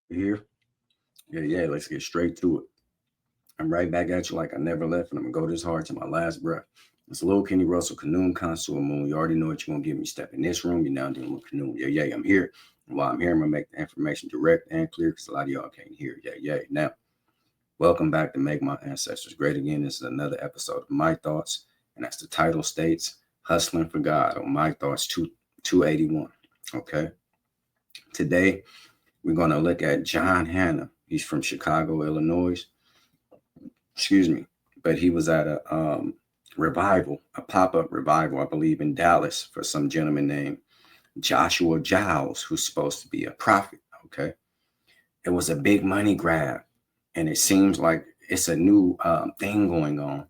Here. Yeah. Let's get straight to it. I'm right back at you like I never left, and I'm gonna go this hard to my last breath. It's Lil Kenny Russell, Canoon Consul Moon. You already know what you're gonna give me. Step in this room, you're now dealing with Canoon. Yeah, I'm here. And while I'm here, I'm gonna make the information direct and clear because a lot of y'all can't hear. Yeah. Now, welcome back to Make My Ancestors Great Again. This is another episode of My Thoughts, and as the title states, Hustling for God on My Thoughts 281. Okay. Today, we're gonna look at John Hanna. He's from Chicago, Illinois. Excuse me, but he was at a revival, a pop-up revival, I believe, in Dallas for some gentleman named Joshua Giles, who's supposed to be a prophet. Okay, it was a big money grab, and it seems like it's a new thing going on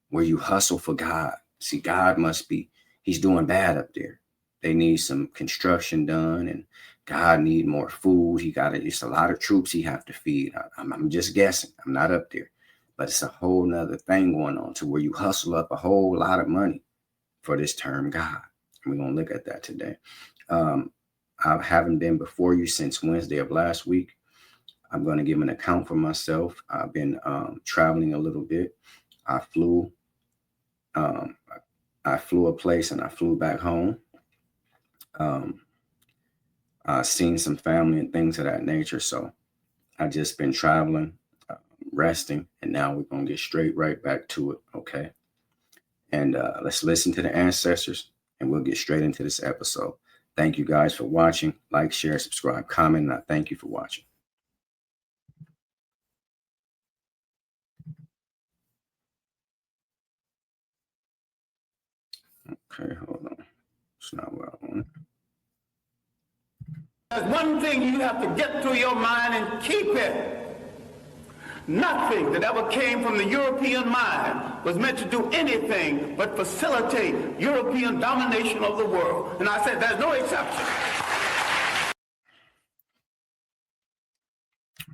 where you hustle for God. See, God must be, he's doing bad up there. They need some construction done, and God need more food. He got it's a lot of troops he have to feed. I'm just guessing. I'm not up there, but it's a whole nother thing going on to where you hustle up a whole lot of money for this term God. We're gonna look at that today. I haven't been before you since Wednesday of last week. I'm going to give an account for myself. I've been traveling a little bit. I flew a place and I flew back home. I seen some family and things of that nature. So I just been traveling, resting, and now we're going to get straight right back to it. Okay. And let's listen to the ancestors and we'll get straight into this episode. Thank you guys for watching. Like, share, subscribe, comment, and I thank you for watching. Okay, hold on. It's not what I want. There's one thing you have to get through your mind and keep it. Nothing that ever came from the European mind was meant to do anything but facilitate European domination of the world. And I said there's no exception.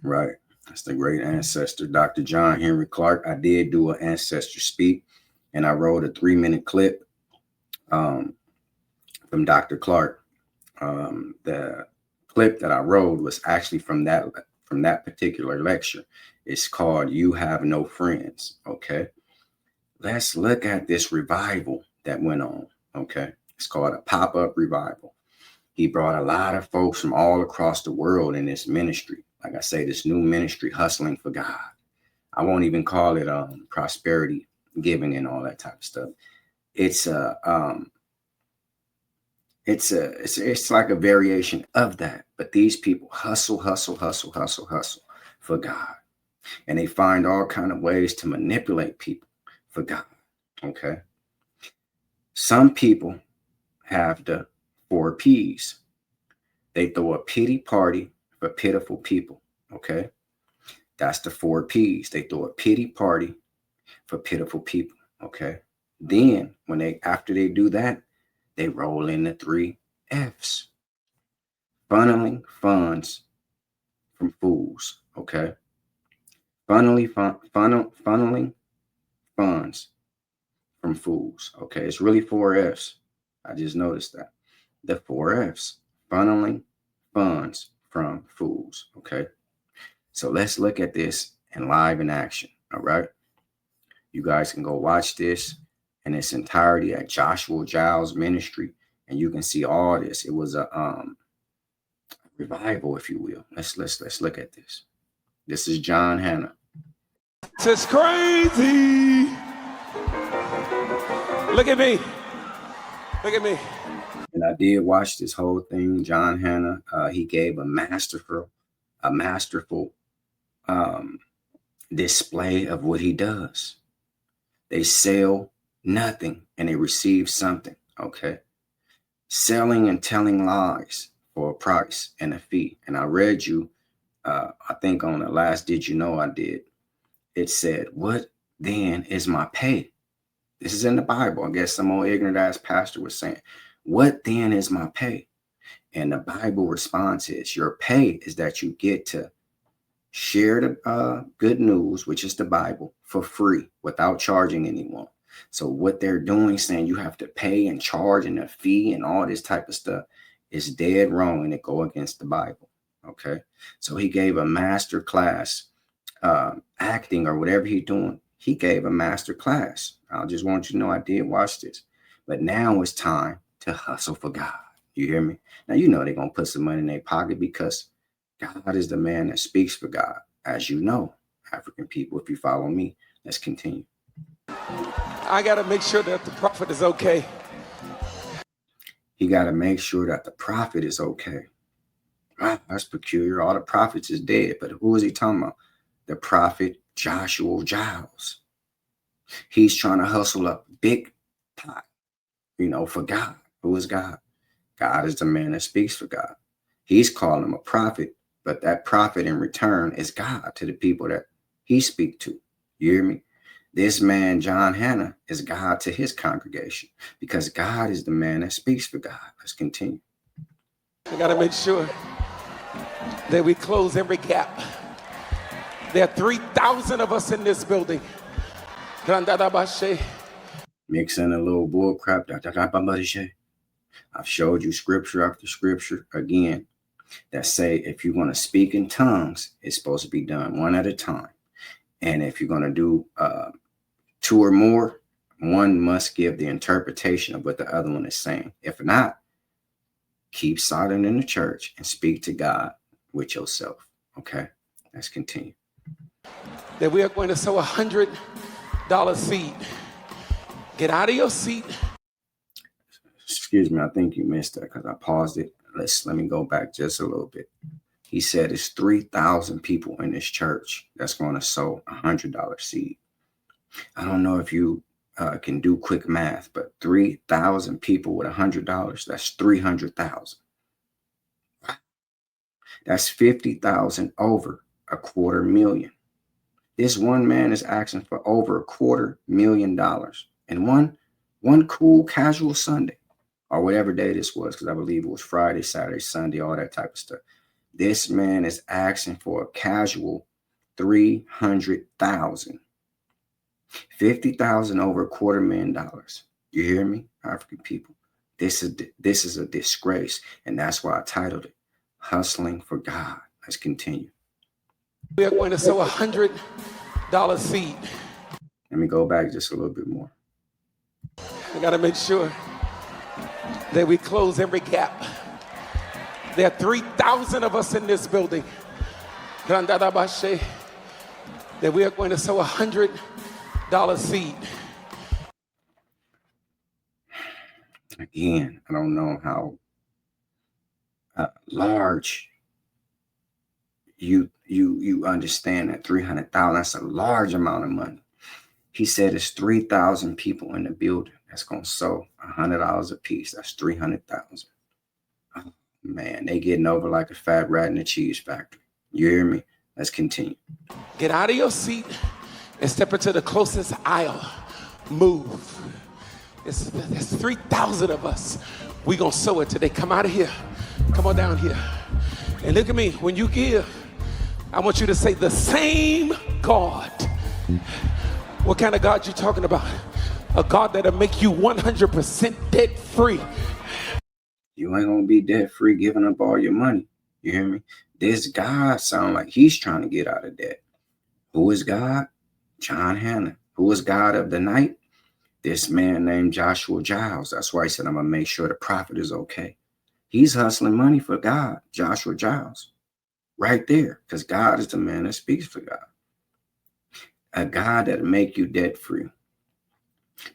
Right. That's the great ancestor, Dr. John Henry Clarke. I did do an ancestor speak, and I wrote a 3-minute clip from Dr. Clarke. The clip that I wrote was actually from that particular lecture. It's called "You Have No Friends." Okay. Let's look at this revival that went on. Okay. It's called a pop-up revival. He brought a lot of folks from all across the world in this ministry. Like I say, this new ministry, Hustling for God. I won't even call it prosperity giving and all that type of stuff. It's like a variation of that. But these people hustle for God. And they find all kind of ways to manipulate people for God. Okay. Some people have the 4 P's. They throw a pity party for pitiful people. Okay. That's the 4 P's. They throw a pity party for pitiful people. Okay. Then after they do that, they roll in the 3 F's. Funneling funds from fools. Okay. Funneling funds from fools. Okay. It's really 4 F's. I just noticed that. The 4 F's. Funneling funds from fools. Okay. So let's look at this in live in action. All right. You guys can go watch this in its entirety at Joshua Giles Ministry, and you can see all this. It was a revival, if you will. Let's look at this. This is John Hanna. It's crazy. Look at me. Look at me. And I did watch this whole thing. John Hanna, he gave a masterful display of what he does. They sell nothing and they receive something. Okay. Selling and telling lies for a price and a fee. And I read you, I think on the last Did You Know I did. It said, what then is my pay? This is in the Bible. I guess some old ignorant ass pastor was saying, what then is my pay? And the Bible response is, your pay is that you get to share the good news, which is the Bible, for free without charging anyone. So what they're doing, saying you have to pay and charge and a fee and all this type of stuff, is dead wrong, and it go against the Bible. Okay. So he gave a master class, acting or whatever he's doing. He gave a master class. I just want you to know I did watch this. But now it's time to hustle for God. You hear me? Now, you know they're going to put some money in their pocket because God is the man that speaks for God. As you know, African people, if you follow me, let's continue. I got to make sure that the prophet is okay. He got to make sure that the prophet is okay. Wow, that's peculiar. All the prophets is dead. But who is he talking about? The prophet Joshua Giles. He's trying to hustle up big pot, for God. Who is God? God is the man that speaks for God. He's calling him a prophet, but that prophet in return is God to the people that he speaks to. You hear me? This man, John Hanna, is God to his congregation because God is the man that speaks for God. Let's continue. I got to make sure that we close every gap. There are 3,000 of us in this building. Mixing a little bull crap. I've showed you scripture after scripture again that say if you're going to speak in tongues, it's supposed to be done one at a time. And if you're going to do two or more, one must give the interpretation of what the other one is saying. If not, keep silent in the church and speak to God with yourself. Okay, let's continue. That we are going to sow $100 seed. Get out of your seat. Excuse me, I think you missed that because I paused it. Let me go back just a little bit. He said it's 3,000 people in this church that's going to sow $100 seed. I don't know if you can do quick math, but 3,000 people with $100, that's 300,000. That's 50,000 over $250,000. This one man is asking for over $250,000 in one cool casual Sunday or whatever day this was, because I believe it was Friday, Saturday, Sunday, all that type of stuff. This man is asking for a casual 300,000, 50,000 over $250,000. You hear me, African people? This is a disgrace, and that's why I titled it "Hustling for God." Let's continue. We are going to sow $100 seed. Let me go back just a little bit more. I got to make sure that we close every gap. There are 3,000 of us in this building. That we are going to sow $100 seed. Again, I don't know how large you understand that 300,000. That's a large amount of money. He said it's 3,000 people in the building that's gonna sow $100 a piece. That's 300,000. Oh, man, they getting over like a fat rat in a cheese factory. You hear me? Let's continue. Get out of your seat and step into the closest aisle. Move. There's 3,000 of us. We gonna sow it today. Come out of here. Come on down here. And look at me. When you give, I want you to say the same God. What kind of God you talking about? A God that'll make you 100% debt free. You ain't gonna be debt free giving up all your money. You hear me? This God sound like he's trying to get out of debt. Who is God? John Hanna. Who is God of the night? This man named Joshua Giles. That's why he said, I'm gonna make sure the prophet is okay. He's hustling money for God, Joshua Giles. Right there, because God is the man that speaks for God. A God that'll make you debt free.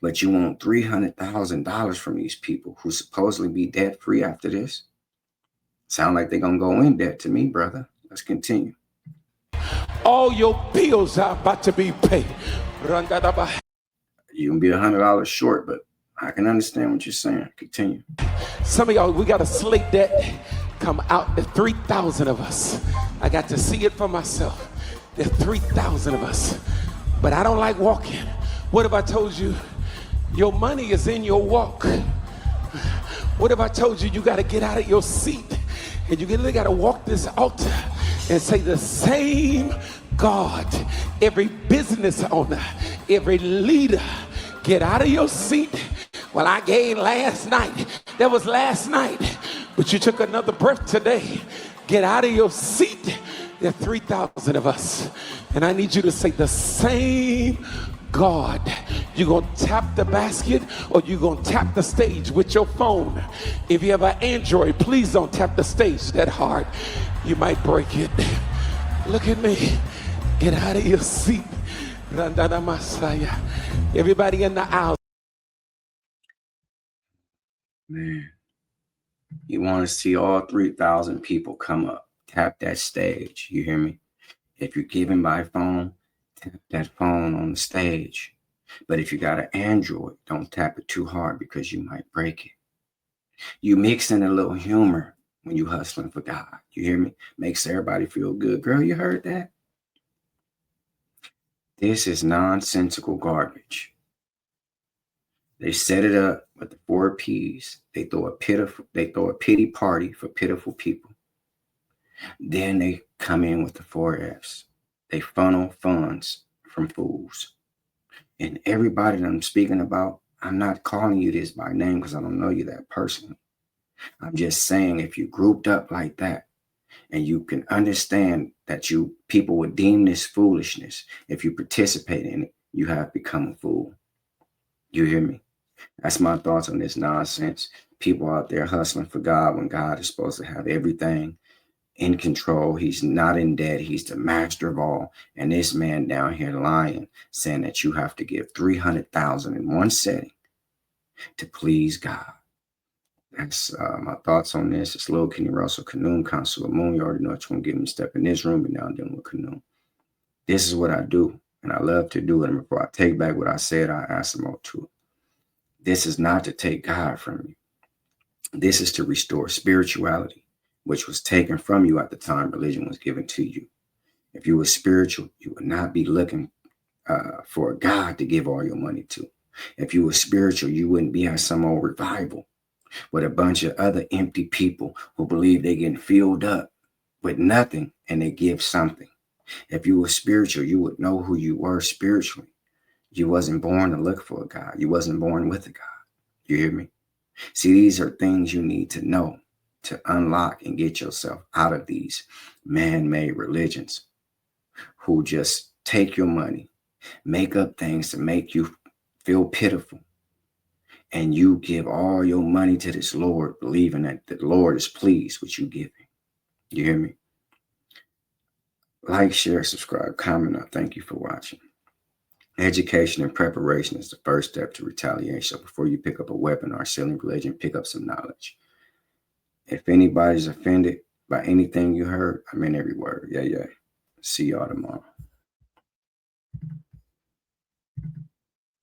But you want $300,000 from these people who supposedly be debt free after this? Sound like they're gonna go in debt to me, brother. Let's continue. All your bills are about to be paid. You can be $100 short, but I can understand what you're saying. Continue. Some of y'all, we got a slate that come out. There's 3,000 of us. I got to see it for myself. There's 3,000 of us. But I don't like walking. What if I told you your money is in your walk? What if I told you you got to get out of your seat and you really got to walk this altar and say the same God, every business owner, every leader, get out of your seat. Well, I gave last night. That was last night. But you took another breath today. Get out of your seat. There are 3,000 of us. And I need you to say the same God. You're going to tap the basket or you're going to tap the stage with your phone. If you have an Android, please don't tap the stage that hard. You might break it. Look at me. Get out of your seat. Everybody in the aisle. Man, you want to see all 3,000 people come up, tap that stage. You hear me? If you're giving by phone, tap that phone on the stage. But if you got an Android, don't tap it too hard because you might break it. You mix in a little humor when you hustling for God. You hear me? Makes everybody feel good. Girl, you heard that? This is nonsensical garbage. They set it up with the 4 P's. They throw a pity party for pitiful people. Then they come in with the 4 F's. They funnel funds from fools. And everybody that I'm speaking about, I'm not calling you this by name because I don't know you that personally. I'm just saying if you grouped up like that and you can understand that people would deem this foolishness, if you participate in it, you have become a fool. You hear me? That's my thoughts on this nonsense. People out there hustling for God when God is supposed to have everything in control. He's not in debt. He's the master of all. And this man down here lying, saying that you have to give 300,000 in one setting to please God. That's my thoughts on this. It's Lil Kenny Russell, Kanoon, Consul Moon. You already know what you're going to get me step in this room, but now I'm dealing with Kanoon. This is what I do, and I love to do it. And before I take back what I said, I ask them all to it. This is not to take God from you. This is to restore spirituality, which was taken from you at the time religion was given to you. If you were spiritual, you would not be looking for a God to give all your money to. If you were spiritual, you wouldn't be at some old revival with a bunch of other empty people who believe they're getting filled up with nothing and they give something. If you were spiritual, you would know who you were spiritually. You wasn't born to look for a God. You wasn't born with a God. You hear me? See, these are things you need to know to unlock and get yourself out of these man-made religions who just take your money, make up things to make you feel pitiful. And you give all your money to this Lord, believing that the Lord is pleased with you giving. You hear me? Like, share, subscribe, comment. I thank you for watching. Education and preparation is the first step to retaliation. So before you pick up a weapon or selling religion, pick up some knowledge. If anybody's offended by anything you heard, I mean every word. Yeah. See y'all tomorrow.